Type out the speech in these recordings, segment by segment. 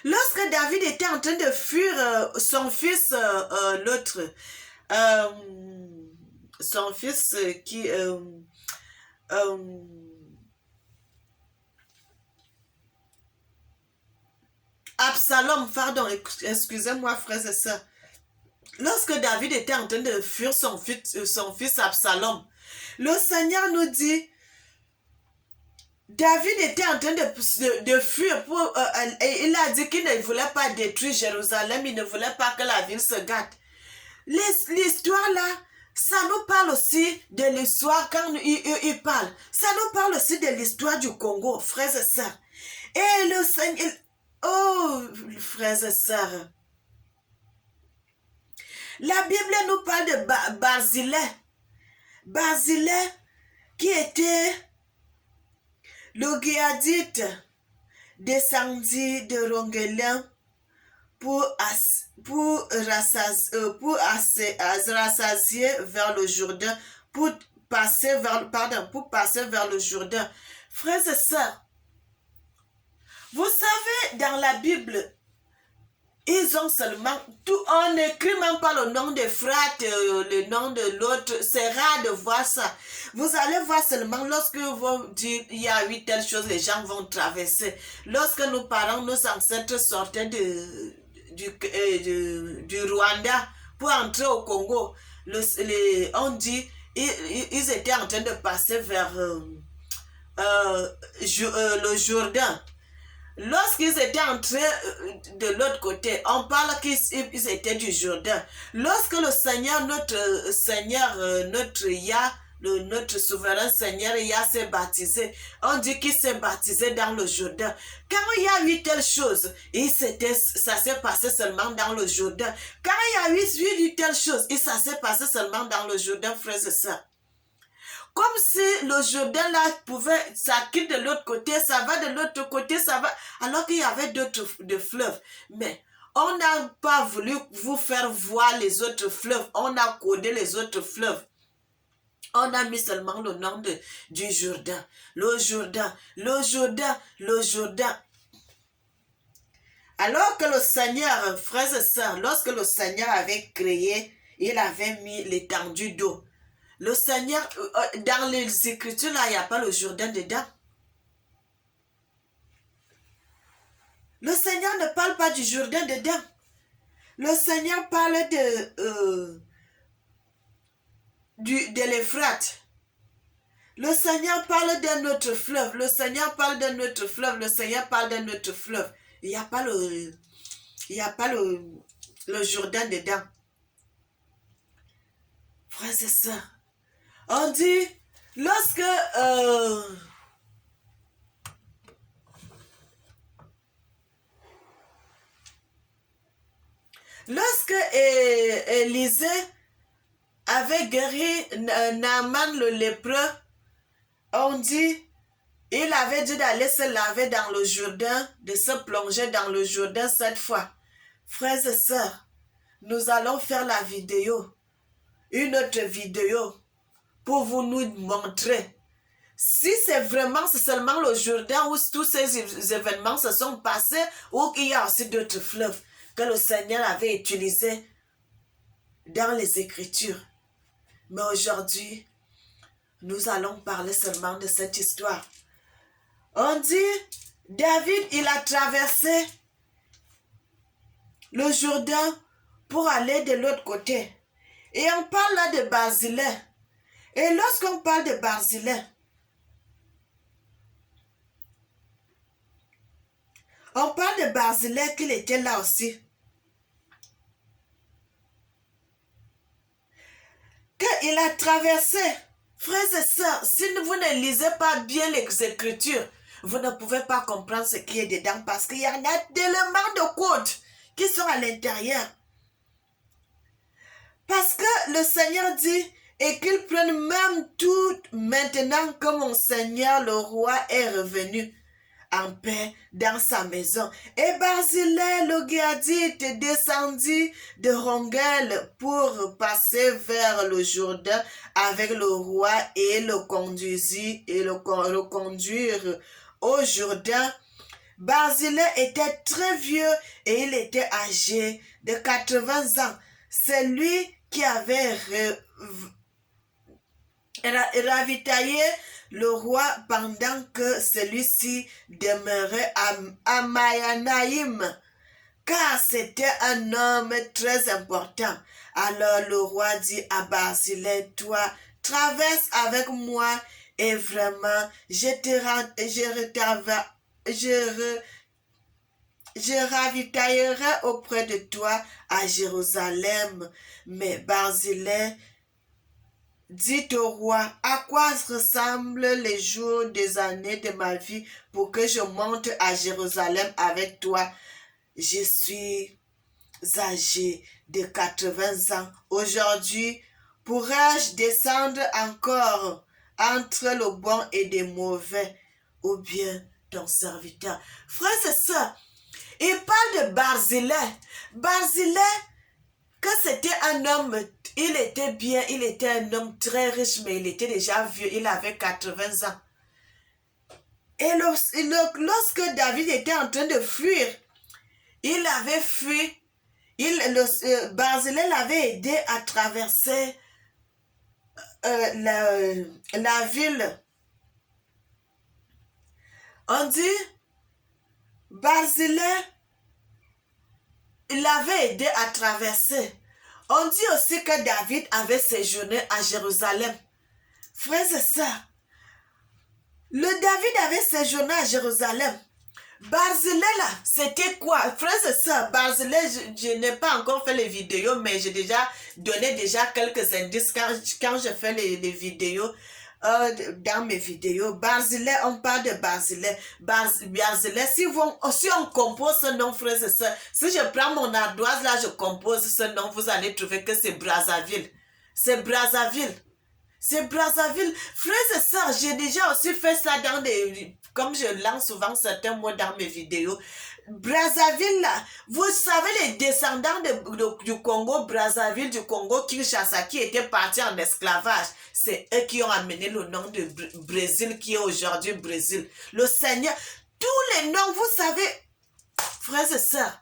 Lorsque David était en train de fuir son fils, l'autre, son fils euh, Absalom, pardon, excusez-moi, frères et sœurs. Lorsque David était en train de fuir son fils Absalom, le Seigneur nous dit, David était en train de fuir et il a dit qu'il ne voulait pas détruire Jérusalem, il ne voulait pas que la ville se gâte. L'histoire là, ça nous parle aussi de l'histoire quand il parle. Ça nous parle aussi de l'histoire du Congo, frères et sœurs. Et le Seigneur, oh, frères et sœurs, la Bible nous parle de Barzillai. Barzillai qui était le Guéadite descendit de Rongelin pour rassasier vers le Jourdain, pour passer vers le Jourdain. Frères et sœurs, vous savez, dans la Bible, ils ont seulement on n'écrit même pas le nom des frères, le nom de l'autre. C'est rare de voir ça. Vous allez voir seulement lorsque vous dites il y a eu telle chose, les gens vont traverser. Lorsque nos parents, nos ancêtres sortaient du Rwanda pour entrer au Congo, on dit ils étaient en train de passer vers le Jourdain. Lorsqu'ils étaient entrés de l'autre côté, on parle qu'ils étaient du Jourdain. Lorsque le Seigneur, notre Yah, notre souverain Seigneur Yah s'est baptisé, on dit qu'il s'est baptisé dans le Jourdain. Quand il y a eu telle chose, ça s'est passé seulement dans le Jourdain. Quand il y a eu telle chose, ça s'est passé seulement dans le Jourdain, frères et sœurs. Comme si le Jourdain là ça quitte de l'autre côté, ça va de l'autre côté, ça va, alors qu'il y avait d'autres fleuves. Mais on n'a pas voulu vous faire voir les autres fleuves, on a codé les autres fleuves. On a mis seulement le nom du Jourdain. Le Jourdain, le Jourdain, le Jourdain. Alors que le Seigneur, frères et sœurs, lorsque le Seigneur avait créé, il avait mis l'étendue d'eau. Le Seigneur, dans les Écritures, là, il n'y a pas le Jourdain dedans. Le Seigneur ne parle pas du Jourdain dedans. Le Seigneur parle de l'Euphrate. Le Seigneur parle d'un autre fleuve. Le Seigneur parle d'un autre fleuve. Le Seigneur parle d'un autre fleuve. Il n'y a pas le Jourdain dedans. Frères et sœurs, on dit, lorsque Élisée avait guéri Naaman le lépreux, on dit, il avait dit d'aller se laver dans le Jourdain, de se plonger dans le Jourdain 7 fois. Frères et sœurs, nous allons faire la vidéo, une autre vidéo, pour vous nous montrer. Si c'est seulement le Jourdain où tous ces événements se sont passés, ou qu'il y a aussi d'autres fleuves que le Seigneur avait utilisés dans les Écritures. Mais aujourd'hui, nous allons parler seulement de cette histoire. On dit, David, il a traversé le Jourdain pour aller de l'autre côté. Et on parle là de Barzillai. Et lorsqu'on parle de Barzillai, on parle de Barzillai qu'il était là aussi. Quand il a traversé, frères et sœurs, si vous ne lisez pas bien les Écritures, vous ne pouvez pas comprendre ce qui est dedans parce qu'il y en a d'éléments de code qui sont à l'intérieur. Parce que le Seigneur dit, et qu'il prenne même tout maintenant que mon Seigneur le roi est revenu en paix dans sa maison. Et Barzillai le Guéadite descendit de Rongel pour passer vers le Jourdain avec le roi et le conduire au Jourdain Barzillai était très vieux et il était âgé de 80 ans. C'est lui qui avait ravitaillé le roi pendant que celui-ci demeurait à Mahanaïm, car c'était un homme très important. Alors le roi dit à Barzillai, toi, traverse avec moi et vraiment, je ravitaillerai auprès de toi à Jérusalem. Mais Barzillai dit au roi, à quoi ressemblent les jours des années de ma vie pour que je monte à Jérusalem avec toi? Je suis âgé de 80 ans. Aujourd'hui, pourrais-je descendre encore entre le bon et le mauvais, ou bien ton serviteur? Frère, c'est ça. Il parle de Barzillai. Barzillai, que c'était un homme, il était bien, il était un homme très riche, mais il était déjà vieux, il avait 80 ans. Et lorsque David était en train de fuir, il avait fui, Barzillai l'avait aidé à traverser la ville. On dit, Barzillai l'avait aidé à traverser. On dit aussi que David avait séjourné à Jérusalem. Frères et sœurs, David avait séjourné à Jérusalem. Barzillai là, c'était quoi? Frères et sœurs, Barzillai, je n'ai pas encore fait les vidéos, mais j'ai déjà donné quelques indices quand je fais les vidéos. Dans mes vidéos, Barzillai, on parle de Barzillai. Barzillai, si on compose ce nom, frères et sœurs, si je prends mon ardoise là, je compose ce nom, vous allez trouver que c'est Brazzaville. C'est Brazzaville. C'est Brazzaville. Frères et sœurs, j'ai déjà aussi fait ça comme je lance souvent certains mots dans mes vidéos. Brazzaville, là, vous savez les descendants du Congo, Brazzaville, du Congo, Kinshasa, qui étaient partis en esclavage. C'est eux qui ont amené le nom de Brésil, qui est aujourd'hui Brésil. Le Seigneur, tous les noms, vous savez, frères et sœurs,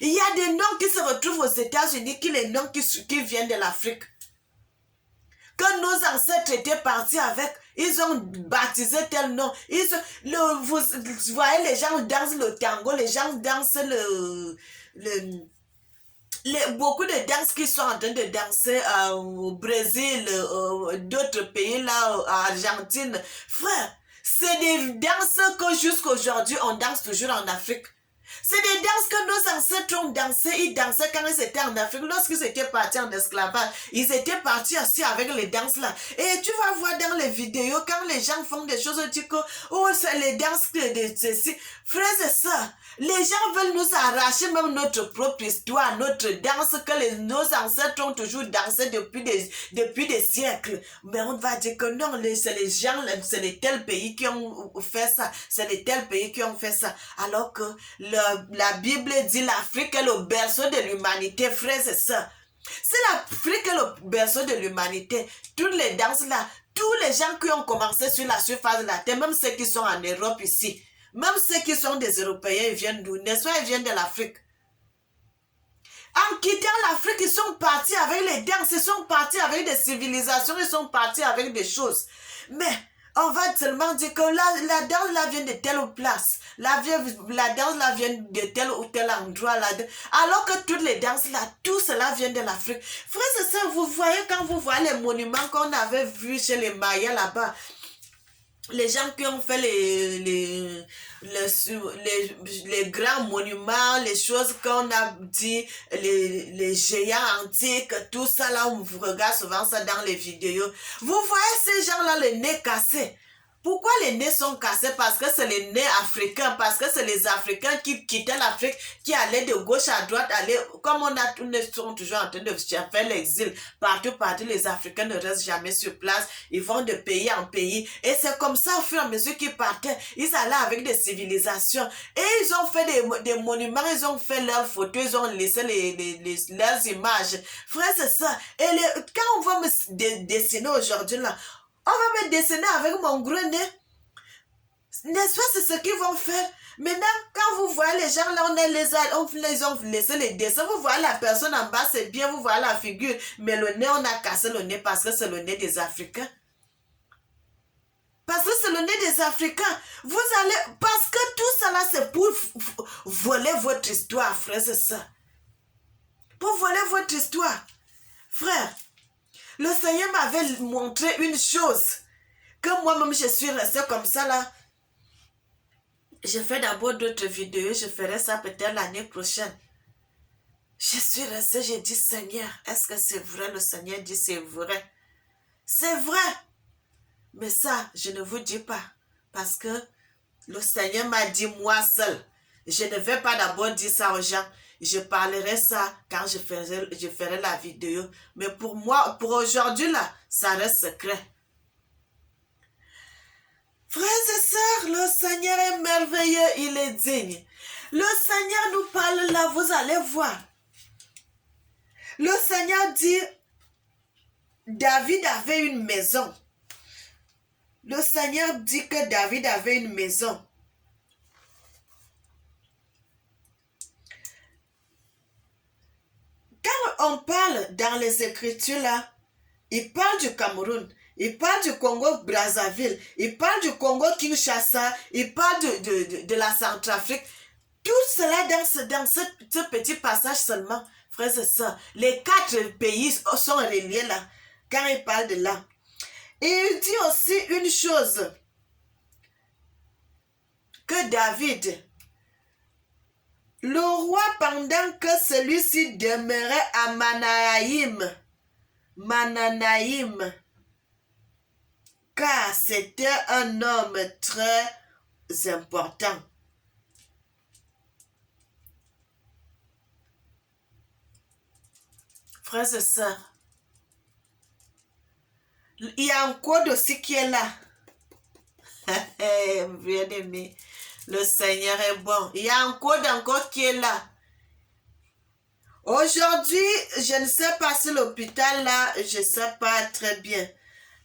il y a des noms qui se retrouvent aux États-Unis, les noms qui viennent de l'Afrique. Que nos ancêtres étaient partis avec, ils ont baptisé tel nom. Vous voyez, les gens dansent le tango, les gens dansent beaucoup de danses qui sont en train de danser au Brésil, d'autres pays là, à Argentine. Frère, c'est des danses que jusqu'à aujourd'hui, on danse toujours en Afrique. C'est des danses que nos ancêtres ont dansé. Ils dansaient quand ils étaient en Afrique. Lorsqu'ils étaient partis en esclavage, ils étaient partis aussi avec les danses là. Et tu vas voir dans les vidéos, quand les gens font des choses, tu dis que, oh, c'est les danses de ceci. Frères et sœurs, les gens veulent nous arracher même notre propre histoire, notre danse que nos ancêtres ont toujours dansé depuis des siècles. Mais on va dire que non, c'est les gens, c'est les tels pays qui ont fait ça. C'est les tels pays qui ont fait ça. Alors que la Bible dit l'Afrique est le berceau de l'humanité, frères et sœurs. C'est l'Afrique est le berceau de l'humanité. Toutes les danses là, tous les gens qui ont commencé sur la surface de la terre, même ceux qui sont en Europe ici, même ceux qui sont des Européens, ils viennent d'où? N'est-ce pas, ils viennent de l'Afrique. En quittant l'Afrique, ils sont partis avec les danses, ils sont partis avec des civilisations, ils sont partis avec des choses. Mais on va seulement dire que la danse là vient de telle place. La danse là vient de tel ou tel endroit là. Alors que toutes les danses là, tout cela vient de l'Afrique. Frères et sœurs, vous voyez quand vous voyez les monuments qu'on avait vus chez les Mayas là-bas, les gens qui ont fait les grands monuments, les choses qu'on a dit, les géants antiques, tout ça là, on vous regarde souvent ça dans les vidéos. Vous voyez ces gens-là, les nez cassés. Pourquoi les nez sont cassés? Parce que c'est les nez africains, parce que c'est les Africains qui quittaient l'Afrique, qui allaient de gauche à droite, comme on sont toujours en train de faire l'exil. Partout, les Africains ne restent jamais sur place. Ils vont de pays en pays. Et c'est comme ça, au fur et à mesure qu'ils partaient, ils allaient avec des civilisations. Et ils ont fait des monuments, ils ont fait leurs photos, ils ont laissé leurs images. Frères et sœurs, quand on va me dessiner aujourd'hui là, on va me dessiner avec mon gros nez. N'est-ce pas, c'est ce qu'ils vont faire. Maintenant, quand vous voyez les gens là, on les a laissé les dessins, vous voyez la personne en bas, c'est bien, vous voyez la figure, mais le nez, on a cassé le nez parce que c'est le nez des Africains. Parce que c'est le nez des Africains. Vous allez... Parce que tout cela, c'est pour voler votre histoire, frères et sœurs. Pour voler votre histoire. Frère, le Seigneur m'avait montré une chose. Que moi-même, je suis restée comme ça, là. Je fais d'abord d'autres vidéos. Je ferai ça peut-être l'année prochaine. Je suis restée, j'ai dit, Seigneur, est-ce que c'est vrai? Le Seigneur dit, c'est vrai. C'est vrai. Mais ça, je ne vous dis pas. Parce que le Seigneur m'a dit moi seul. Je ne vais pas d'abord dire ça aux gens. Je parlerai ça quand je ferai la vidéo. Mais pour moi, pour aujourd'hui là, ça reste secret. Frères et sœurs, le Seigneur est merveilleux, il est digne. Le Seigneur nous parle là, vous allez voir. Le Seigneur dit, David avait une maison. Le Seigneur dit que David avait une maison. Quand on parle dans les Écritures là, il parle du Cameroun, il parle du Congo-Brazzaville, il parle du Congo-Kinshasa, il parle de la Centrafrique. Tout cela dans ce petit passage seulement, frères et sœurs. Les 4 pays sont reliés là, quand il parle de là. Et il dit aussi une chose, que David, le roi pendant que celui-ci demeurait à Mananaïm, car c'était un homme très important. Frères et sœurs, il y a un code aussi qui est là. Bien aimé, le Seigneur est bon. Il y a un code encore qui est là. Aujourd'hui, je ne sais pas si l'hôpital là, je ne sais pas très bien.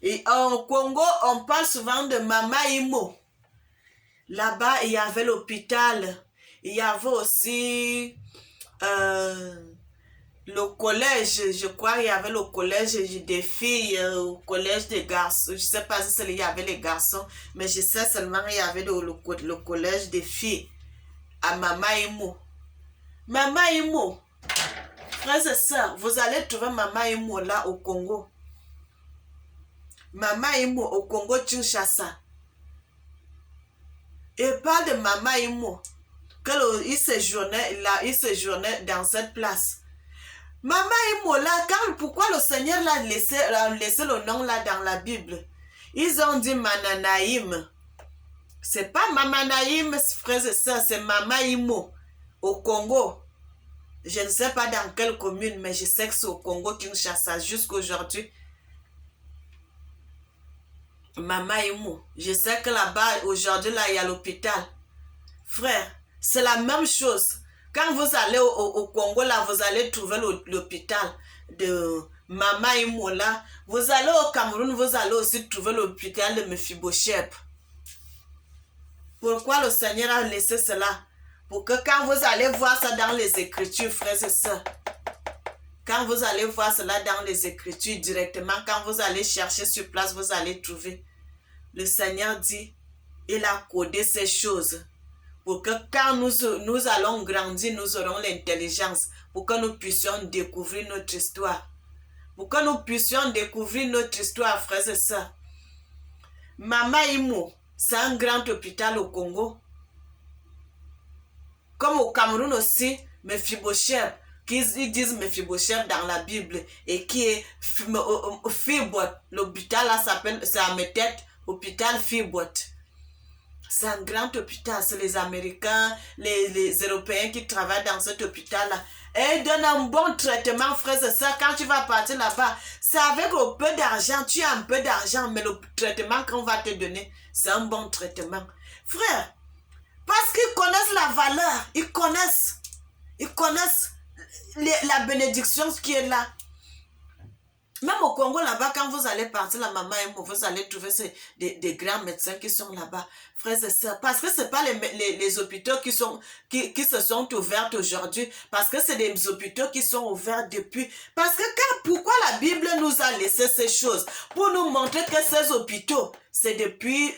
Et au Congo, on parle souvent de Mama Imo. Là-bas, il y avait l'hôpital. Il y avait aussi le collège, je crois, il y avait le collège des filles, au collège des garçons. Je ne sais pas si il y avait les garçons, mais je sais seulement qu'il y avait le collège des filles à Mama Imo. Mama Imo, frères et sœurs, vous allez trouver Mama Imo là au Congo. Mama Imo au Congo-Kinshasa. Et parle de Mama Imo, qu'il séjournait dans cette place. Mama Imo là, pourquoi le Seigneur l'a laissé le nom là dans la Bible? Ils ont dit Mananaïm. C'est pas Mananaïm, frères et sœurs, c'est Mama Imo au Congo. Je ne sais pas dans quelle commune, mais je sais que c'est au Congo-Kinshasa jusqu'à aujourd'hui. Mama Imo. Je sais que là-bas, aujourd'hui, là, il y a l'hôpital. Frère, c'est la même chose. Quand vous allez au Congo, là, vous allez trouver l'hôpital de Mama Imo, là. Vous allez au Cameroun, vous allez aussi trouver l'hôpital de Mephibosheth. Pourquoi le Seigneur a laissé cela? Pour que quand vous allez voir ça dans les Écritures, frères et sœurs, quand vous allez voir cela dans les Écritures directement, quand vous allez chercher sur place, vous allez trouver. Le Seigneur dit, il a codé ces choses pour que quand nous allons grandir, nous aurons l'intelligence pour que nous puissions découvrir notre histoire. Pour que nous puissions découvrir notre histoire, frères et sœurs. Mama Imo, c'est un grand hôpital au Congo. Comme au Cameroun aussi, Mephibosheth, qu'ils disent Mephibosheth dans la Bible, et qui est Fibot. L'hôpital là s'appelle, c'est à mes têtes, hôpital Fibot. C'est un grand hôpital, c'est les Américains, les Européens qui travaillent dans cet hôpital-là. Et ils donnent un bon traitement, frères et sœurs. Quand tu vas partir là-bas, c'est avec un peu d'argent. Tu as un peu d'argent, mais le traitement qu'on va te donner, c'est un bon traitement. Frère, parce qu'ils connaissent la valeur, ils connaissent la bénédiction qui est là. Même au Congo, là-bas, quand vous allez partir, la maman et moi, vous allez trouver des grands médecins qui sont là-bas, frères et sœurs. Parce que ce n'est pas les hôpitaux qui se sont ouverts aujourd'hui. Parce que c'est des hôpitaux qui sont ouverts depuis. Parce que pourquoi la Bible nous a laissé ces choses? Pour nous montrer que ces hôpitaux, c'est depuis,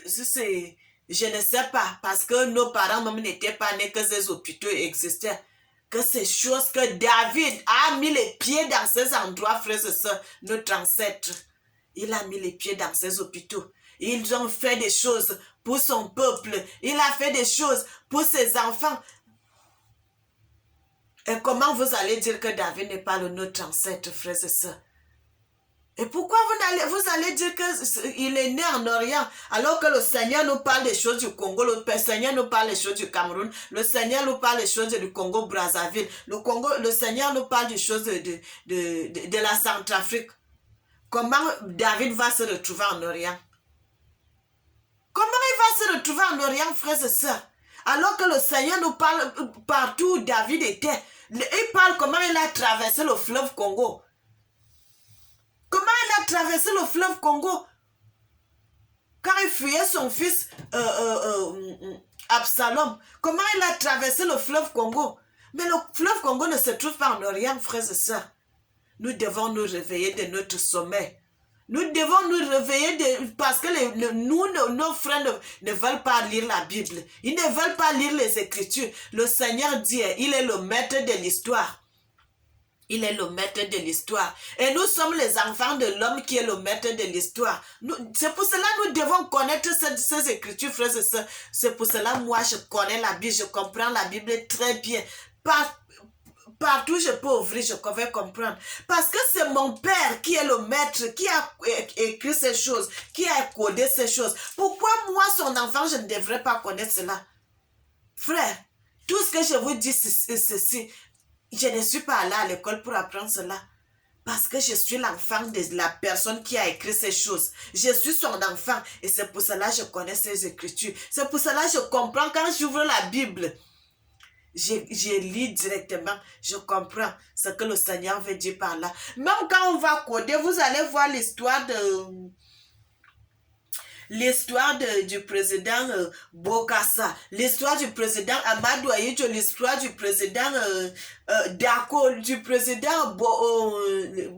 je ne sais pas, parce que nos parents même n'étaient pas nés que ces hôpitaux existaient. Que ces choses que David a mis les pieds dans ces endroits, frères et sœurs, notre ancêtre, il a mis les pieds dans ces hôpitaux. Ils ont fait des choses pour son peuple. Il a fait des choses pour ses enfants. Et comment vous allez dire que David n'est pas notre ancêtre, frères et sœurs? Et pourquoi vous allez dire qu'il est né en Orient, alors que le Seigneur nous parle des choses du Congo, le Seigneur nous parle des choses du Cameroun, le Seigneur nous parle des choses du Congo-Brazzaville, le Seigneur nous parle des choses de la Centrafrique. Comment David va se retrouver en Orient? Comment il va se retrouver en Orient, frères et sœurs? Alors que le Seigneur nous parle partout où David était. Il parle comment il a traversé le fleuve Congo. Comment il a traversé le fleuve Congo quand il fuyait son fils Absalom? Comment il a traversé le fleuve Congo? Mais le fleuve Congo ne se trouve pas en Orient, frères et sœurs. Nous devons nous réveiller de notre sommeil. Nous devons nous réveiller parce que nos frères ne veulent pas lire la Bible. Ils ne veulent pas lire les Écritures. Le Seigneur dit, il est le maître de l'histoire. Il est le maître de l'histoire. Et nous sommes les enfants de l'homme qui est le maître de l'histoire. C'est pour cela que nous devons connaître ces écritures, frères et sœurs. C'est pour cela que moi, je connais la Bible, je comprends la Bible très bien. Partout je peux ouvrir, je vais comprendre. Parce que c'est mon Père qui est le maître, qui a écrit ces choses, qui a codé ces choses. Pourquoi moi, son enfant, je ne devrais pas connaître cela? Frère, tout ce que je vous dis, c'est ceci. Je ne suis pas allée à l'école pour apprendre cela. Parce que je suis l'enfant de la personne qui a écrit ces choses. Je suis son enfant. Et c'est pour cela que je connais ces écritures. C'est pour cela que je comprends quand j'ouvre la Bible. Je lis directement. Je comprends ce que le Seigneur veut dire par là. Même quand on va coder, vous allez voir l'histoire du président Bokassa, l'histoire du président Amadou Ahidjo, l'histoire du président Dako, du président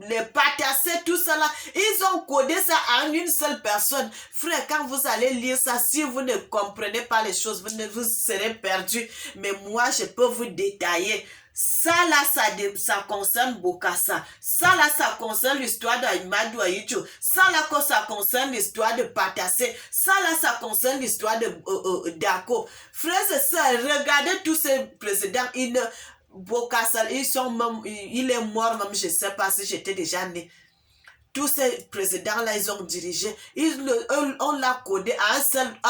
les Patassés, tout ça là, ils ont codé ça en une seule personne. Frère, quand vous allez lire ça, si vous ne comprenez pas les choses, vous serez perdu. Mais moi, je peux vous détailler. Ça là, ça concerne Bokassa. Ça là, ça concerne l'histoire d'Amadou Ahidjo. Ça là, ça concerne l'histoire de Patassé. Ça là, ça concerne l'histoire de Dako. Frères et sœurs, regardez tous ces présidents. Bokassa, il est mort même, je ne sais pas si j'étais déjà né. Tous ces présidents-là, ils ont dirigé. On l'a codé à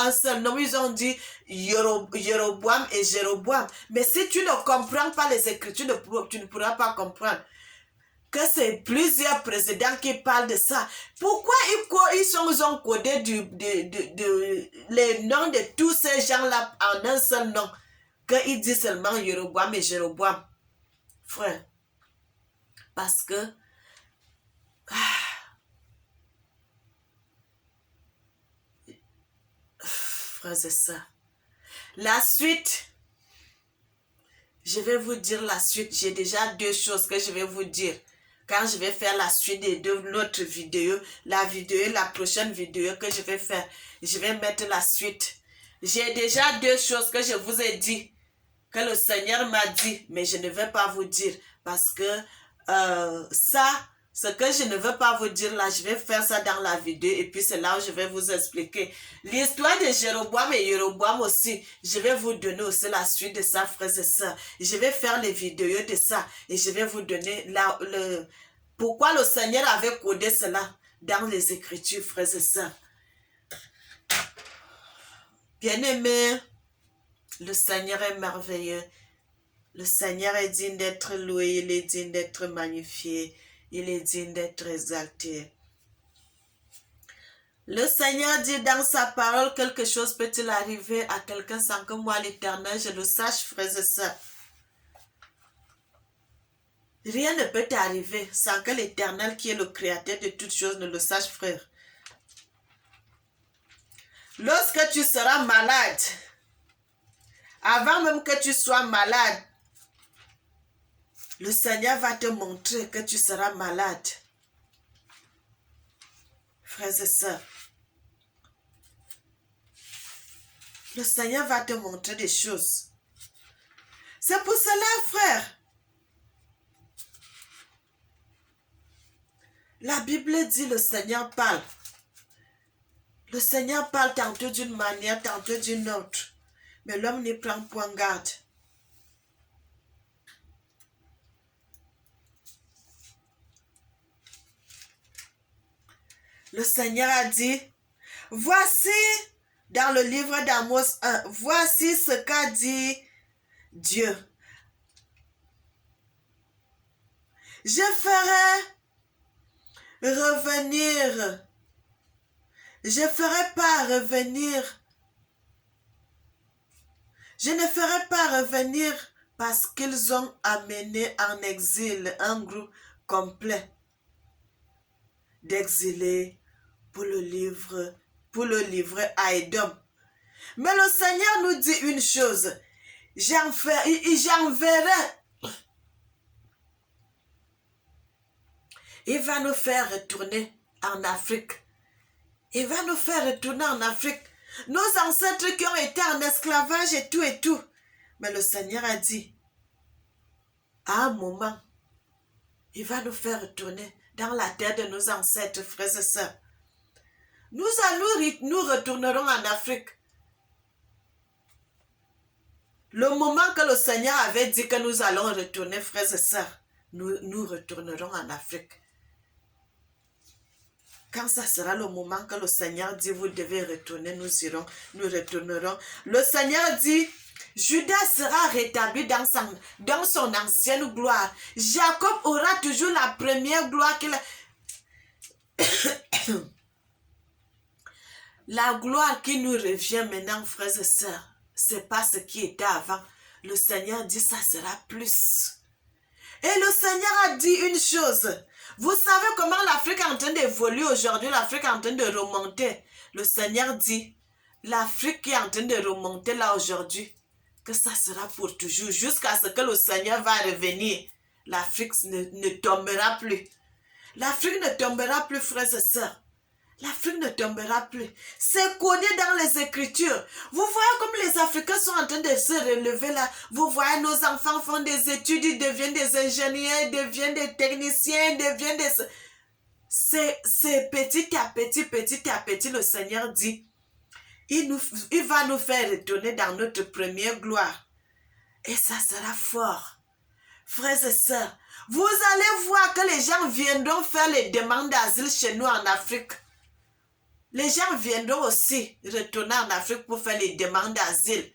un seul nom. Ils ont dit Jéroboam et Jéroboam. Mais si tu ne comprends pas les Écritures, tu ne pourras pas comprendre que c'est plusieurs présidents qui parlent de ça. Pourquoi ils ont codé les noms de tous ces gens-là en un seul nom? Qu'ils disent seulement Jéroboam et Jéroboam. Frère, parce que frères et sœurs, la suite, je vais vous dire la suite. J'ai déjà 2 choses que je vais vous dire. Quand je vais faire la suite de notre vidéo, la prochaine vidéo que je vais faire, je vais mettre la suite. J'ai déjà 2 choses que je vous ai dit, que le Seigneur m'a dit, mais je ne vais pas vous dire, parce que ce que je ne veux pas vous dire là, je vais faire ça dans la vidéo et puis c'est là où je vais vous expliquer. L'histoire de Jéroboam et Jéroboam aussi, je vais vous donner aussi la suite de ça, frères et sœurs. Je vais faire les vidéos de ça et je vais vous donner pourquoi le Seigneur avait codé cela dans les Écritures, frères et sœurs. Bien-aimés, le Seigneur est merveilleux. Le Seigneur est digne d'être loué, il est digne d'être magnifié. Il est digne d'être exalté. Le Seigneur dit dans sa parole, quelque chose peut-il arriver à quelqu'un sans que moi, l'Éternel, je le sache, frères et sœurs. Rien ne peut t'arriver sans que l'Éternel, qui est le créateur de toutes choses, ne le sache, frère. Lorsque tu seras malade, avant même que tu sois malade, le Seigneur va te montrer que tu seras malade. Frères et sœurs, le Seigneur va te montrer des choses. C'est pour cela, frère, la Bible dit le Seigneur parle. Le Seigneur parle tantôt d'une manière, tantôt d'une autre. Mais l'homme n'y prend point garde. Le Seigneur a dit, voici dans le livre d'Amos 1, voici ce qu'a dit Dieu. Je ferai revenir. Je ne ferai pas revenir parce qu'ils ont amené en exil un groupe complet d'exilés pour le livrer à Édom. Mais le Seigneur nous dit une chose, j'enverrai. Il va nous faire retourner en Afrique. Il va nous faire retourner en Afrique. Nos ancêtres qui ont été en esclavage et tout. Mais le Seigneur a dit, à un moment, il va nous faire retourner dans la terre de nos ancêtres, frères et sœurs. Nous retournerons en Afrique. Le moment que le Seigneur avait dit que nous allons retourner, frères et sœurs, nous retournerons en Afrique. Quand ça sera le moment que le Seigneur dit, vous devez retourner, nous retournerons. Le Seigneur dit, Judas sera rétabli dans son ancienne gloire. Jacob aura toujours la première gloire qu'il a. La gloire qui nous revient maintenant, frères et sœurs, c'est pas ce qui était avant. Le Seigneur dit, ça sera plus. Et le Seigneur a dit une chose. Vous savez comment l'Afrique est en train d'évoluer aujourd'hui, l'Afrique est en train de remonter. Le Seigneur dit, l'Afrique qui est en train de remonter là aujourd'hui, que ça sera pour toujours, jusqu'à ce que le Seigneur va revenir. L'Afrique ne tombera plus. L'Afrique ne tombera plus, frères et sœurs. L'Afrique ne tombera plus. C'est connu dans les Écritures. Vous voyez comme les Africains sont en train de se relever là. Vous voyez nos enfants font des études, ils deviennent des ingénieurs, ils deviennent des techniciens, ils deviennent des... C'est petit à petit, le Seigneur dit, il va nous faire retourner dans notre première gloire. Et ça sera fort. Frères et sœurs, vous allez voir que les gens viendront faire les demandes d'asile chez nous en Afrique. Les gens viendront aussi retourner en Afrique pour faire les demandes d'asile.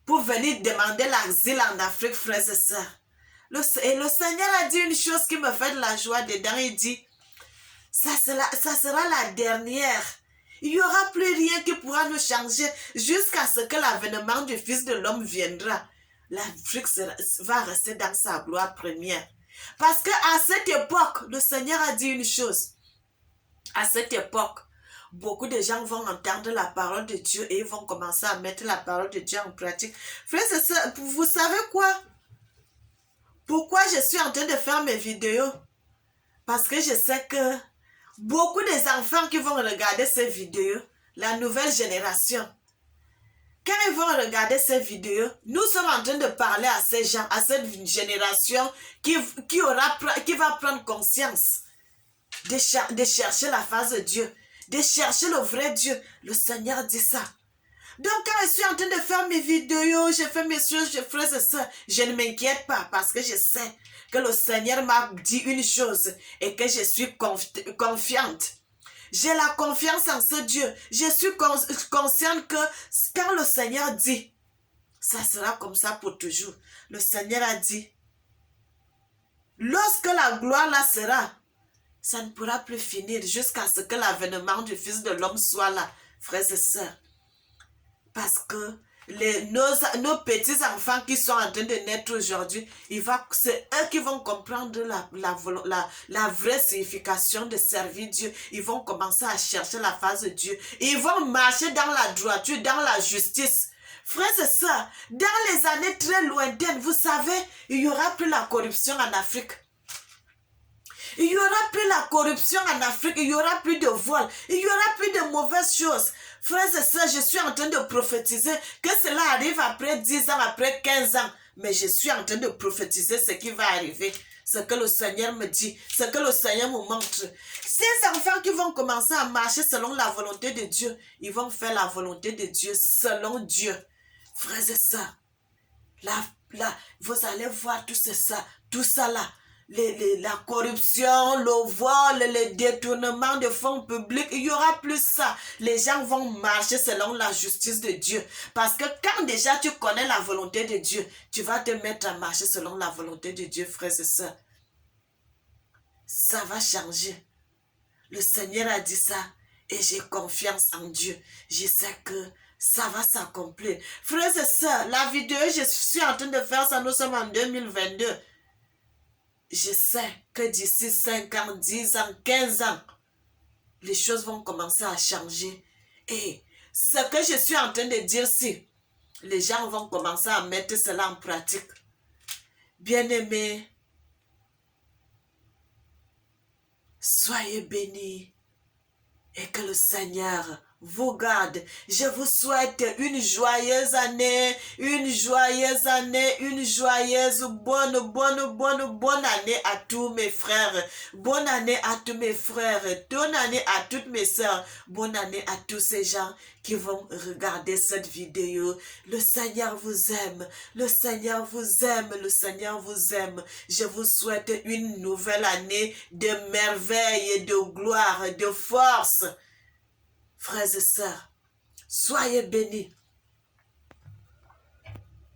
Pour venir demander l'asile en Afrique, frères et sœurs. Et le Seigneur a dit une chose qui me fait de la joie dedans. Il dit, ça sera la dernière. Il n'y aura plus rien qui pourra nous changer jusqu'à ce que l'avènement du Fils de l'homme viendra. L'Afrique va rester dans sa gloire première. Parce qu'à cette époque, le Seigneur a dit une chose. À cette époque, beaucoup de gens vont entendre la parole de Dieu et ils vont commencer à mettre la parole de Dieu en pratique. Frères et sœurs, vous savez quoi? Pourquoi je suis en train de faire mes vidéos? Parce que je sais que beaucoup des enfants qui vont regarder ces vidéos, la nouvelle génération, quand ils vont regarder ces vidéos, nous sommes en train de parler à ces gens, à cette génération qui va prendre conscience de chercher la face de Dieu, de chercher le vrai Dieu. Le Seigneur dit ça. Donc quand je suis en train de faire mes vidéos, je fais mes choses, je fais ça, je ne m'inquiète pas parce que je sais que le Seigneur m'a dit une chose et que je suis confiante. J'ai la confiance en ce Dieu. Je suis consciente que quand le Seigneur dit, ça sera comme ça pour toujours. Le Seigneur a dit, lorsque la gloire là sera, ça ne pourra plus finir jusqu'à ce que l'avènement du Fils de l'homme soit là, frères et sœurs. Parce que nos petits-enfants qui sont en train de naître aujourd'hui, c'est eux qui vont comprendre la vraie signification de servir Dieu. Ils vont commencer à chercher la face de Dieu. Ils vont marcher dans la droiture, dans la justice. Frères et sœurs, dans les années très lointaines, vous savez, il n'y aura plus la corruption en Afrique. Il n'y aura plus la corruption en Afrique, il n'y aura plus de vol, il n'y aura plus de mauvaises choses. Frères et sœurs, je suis en train de prophétiser que cela arrive après 10 ans, après 15 ans. Mais je suis en train de prophétiser ce qui va arriver. Ce que le Seigneur me dit, ce que le Seigneur me montre. Ces enfants qui vont commencer à marcher selon la volonté de Dieu, ils vont faire la volonté de Dieu selon Dieu. Frères et sœurs, vous allez voir tout ça là. La corruption, le vol, le détournement de fonds publics, il n'y aura plus ça. Les gens vont marcher selon la justice de Dieu. Parce que quand déjà tu connais la volonté de Dieu, tu vas te mettre à marcher selon la volonté de Dieu, frères et sœurs. Ça va changer. Le Seigneur a dit ça et j'ai confiance en Dieu. Je sais que ça va s'accomplir. Frères et sœurs, la vidéo, je suis en train de faire ça, nous sommes en 2022. Je sais que d'ici 5 ans, 10 ans, 15 ans, les choses vont commencer à changer. Et ce que je suis en train de dire, si les gens vont commencer à mettre cela en pratique. Bien-aimés, soyez bénis et que le Seigneur vous garde. Je vous souhaite une joyeuse année, une joyeuse bonne année à tous mes frères. Bonne année à tous mes frères. Bonne année à toutes mes sœurs. Bonne année à tous ces gens qui vont regarder cette vidéo. Le Seigneur vous aime. Le Seigneur vous aime. Le Seigneur vous aime. Je vous souhaite une nouvelle année de merveille, de gloire, de force. Frères et sœurs, soyez bénis.